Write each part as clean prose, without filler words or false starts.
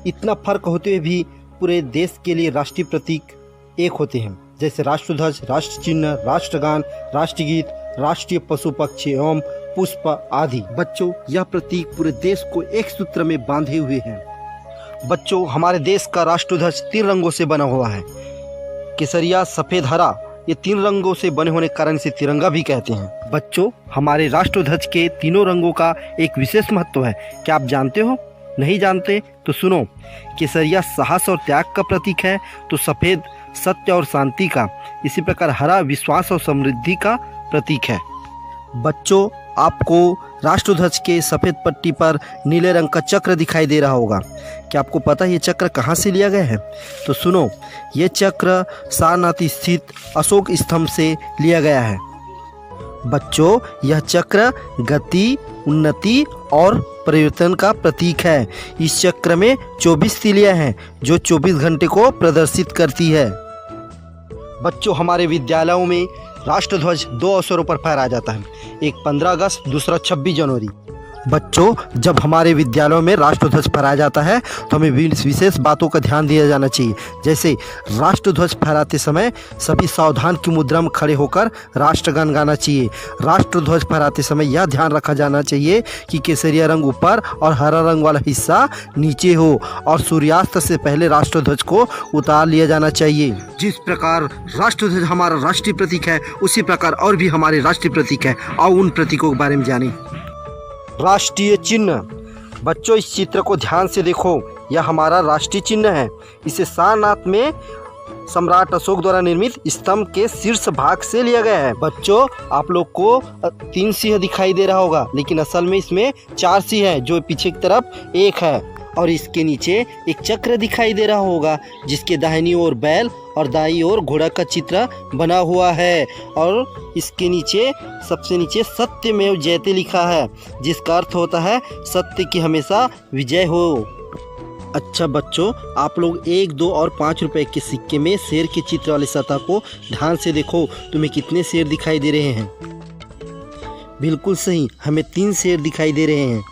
इतना फर्क होते हुए भी पूरे देश के लिए राष्ट्रीय प्रतीक एक होते हैं, जैसे राष्ट्रध्वज, राष्ट्र चिन्ह, राष्ट्रगान, राष्ट्रगीत, राष्ट्रीय पशु पक्षी एवं पुष्प आदि। बच्चों, यह प्रतीक पूरे देश को एक सूत्र में बांधे हुए हैं। बच्चों, हमारे देश का राष्ट्रध्वज 3 रंगों से बना हुआ है, केसरिया, सफेद, हरा। ये 3 रंगों से बने होने के कारण इसे तिरंगा भी कहते हैं। बच्चों, हमारे राष्ट्रध्वज के तीनों रंगों का एक विशेष महत्व है, क्या आप जानते हो? नहीं जानते तो सुनो। केसरिया साहस और त्याग का प्रतीक है, तो सफेद सत्य और शांति का। इसी प्रकार हरा विश्वास और समृद्धि का प्रतीक है। बच्चों, आपको राष्ट्रध्वज के सफ़ेद पट्टी पर नीले रंग का चक्र दिखाई दे रहा होगा। क्या आपको पता है ये चक्र कहाँ से लिया गया है? तो सुनो, ये चक्र सारनाथ स्थित अशोक स्तंभ से लिया गया है। बच्चों, यह चक्र गति, उन्नति और परिवर्तन का प्रतीक है। इस चक्र में 24 तीलियां हैं जो 24 घंटे को प्रदर्शित करती है। बच्चों, हमारे विद्यालयों में राष्ट्रध्वज 2 अवसरों पर फहराया जाता है, एक 15 अगस्त, दूसरा 26 जनवरी। बच्चों, जब हमारे विद्यालयों में राष्ट्रध्वज फहराया जाता है तो हमें विशेष बातों का ध्यान दिया जाना चाहिए, जैसे राष्ट्रध्वज फहराते समय सभी सावधान की मुद्रा में खड़े होकर राष्ट्रगान गाना चाहिए। राष्ट्रध्वज फहराते समय यह ध्यान रखा जाना चाहिए कि केसरिया रंग ऊपर और हरा रंग वाला हिस्सा नीचे हो, और सूर्यास्त से पहले राष्ट्रध्वज को उतार लिया जाना चाहिए। जिस प्रकार राष्ट्रध्वज हमारा राष्ट्रीय प्रतीक है, उसी प्रकार और भी हमारे राष्ट्रीय प्रतीक है। आओ उन प्रतीकों के बारे में जानें। राष्ट्रीय चिन्ह। बच्चों, इस चित्र को ध्यान से देखो, यह हमारा राष्ट्रीय चिन्ह है। इसे सारनाथ में सम्राट अशोक द्वारा निर्मित स्तंभ के शीर्ष भाग से लिया गया है। बच्चों, आप लोग को 3 सिंह दिखाई दे रहा होगा, लेकिन असल में इसमें 4 सिंह है, जो पीछे की तरफ 1 है। और इसके नीचे एक चक्र दिखाई दे रहा होगा, जिसके दाहिनी ओर बैल और दाईं ओर घोड़ा का चित्र बना हुआ है। और इसके नीचे सबसे नीचे सत्यमेव जयते लिखा है, जिसका अर्थ होता है सत्य की हमेशा विजय हो। अच्छा बच्चों, आप लोग 1, 2 और 5 रुपए के सिक्के में शेर के चित्र वाली सतह को ध्यान से देखो। तुम्हें कितने शेर दिखाई दे रहे हैं? बिल्कुल सही, हमें 3 शेर दिखाई दे रहे हैं।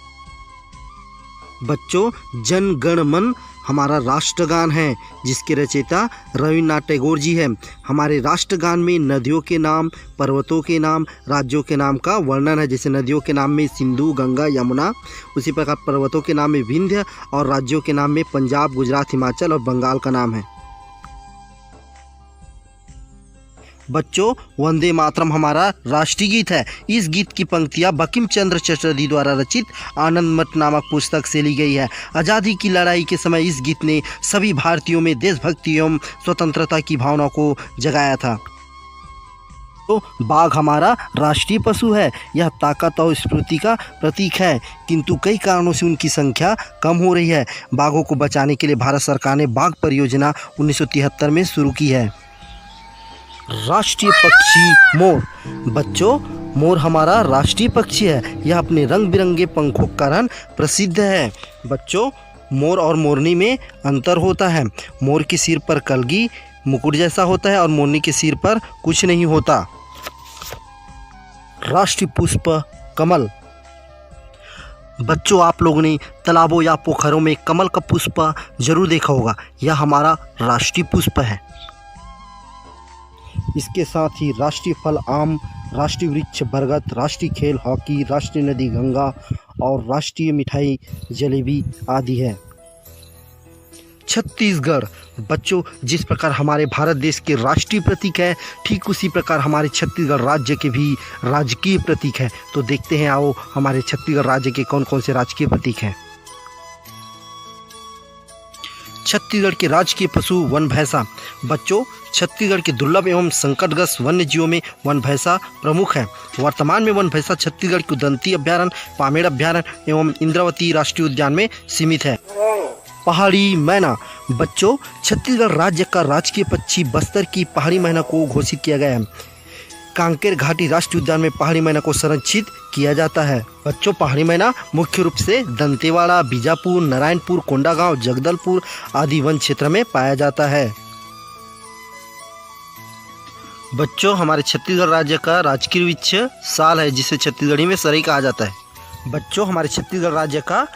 बच्चों, जन गण मन हमारा राष्ट्रगान है, जिसके रचयिता रविन्द्रनाथ टैगोर जी हैं। हमारे राष्ट्रगान में नदियों के नाम, पर्वतों के नाम, राज्यों के नाम का वर्णन है। जैसे नदियों के नाम में सिंधु, गंगा, यमुना, उसी प्रकार पर्वतों के नाम में विंध्य, और राज्यों के नाम में पंजाब, गुजरात, हिमाचल और बंगाल का नाम है। बच्चों, वंदे मातरम हमारा राष्ट्रीय गीत है। इस गीत की पंक्तियां बंकिम चंद्र चटर्जी द्वारा रचित आनंद मठ नामक पुस्तक से ली गई है। आज़ादी की लड़ाई के समय इस गीत ने सभी भारतीयों में देशभक्ति एवं स्वतंत्रता की भावना को जगाया था। तो बाघ हमारा राष्ट्रीय पशु है। यह ताकत और स्फूर्ति का प्रतीक है, किंतु कई कारणों से उनकी संख्या कम हो रही है। बाघों को बचाने के लिए भारत सरकार ने बाघ परियोजना 1973 में शुरू की है। राष्ट्रीय पक्षी मोर। बच्चों, मोर हमारा राष्ट्रीय पक्षी है। यह अपने रंग बिरंगे पंखों के कारण प्रसिद्ध है। बच्चों, मोर और मोरनी में अंतर होता है। मोर के सिर पर कलगी मुकुट जैसा होता है और मोरनी के सिर पर कुछ नहीं होता। राष्ट्रीय पुष्प कमल। बच्चों, आप लोगों ने तालाबों या पोखरों में कमल का पुष्प जरूर देखा होगा। यह हमारा राष्ट्रीय पुष्प है। इसके साथ ही राष्ट्रीय फल आम, राष्ट्रीय वृक्ष बरगद, राष्ट्रीय खेल हॉकी, राष्ट्रीय नदी गंगा और राष्ट्रीय मिठाई जलेबी आदि है। छत्तीसगढ़। बच्चों, जिस प्रकार हमारे भारत देश के राष्ट्रीय प्रतीक है, ठीक उसी प्रकार हमारे छत्तीसगढ़ राज्य के भी राजकीय प्रतीक है। तो देखते हैं, आओ हमारे छत्तीसगढ़ राज्य के कौन कौन से राजकीय प्रतीक हैं। छत्तीसगढ़ के राजकीय पशु वन भैंसा। बच्चों, छत्तीसगढ़ के दुर्लभ एवं संकटग्रस्त वन्य जीवों में वन भैंसा प्रमुख है। वर्तमान में वन भैंसा छत्तीसगढ़ के उदंती अभ्यारण्य, पामेड़ अभ्यारण्य एवं इंद्रावती राष्ट्रीय उद्यान में सीमित है। पहाड़ी मैना। बच्चों, छत्तीसगढ़ राज्य का राजकीय पक्षी बस्तर की पहाड़ी मैना को घोषित किया गया है। कांकेर घाटी राष्ट्रीय उद्यान में पहाड़ी मैना को संरक्षित किया जाता है। बच्चों, पहाड़ी मैना मुख्य रूप से दंतेवाड़ा, बीजापुर, नारायणपुर, कोंडागांव, जगदलपुर आदि वन क्षेत्र में पाया जाता है। बच्चों, हमारे छत्तीसगढ़ राज्य का राजकीय वृक्ष साल है, जिसे छत्तीसगढ़ी में सरई कहा जाता है। बच्चों, हमारे छत्तीसगढ़ राज्य का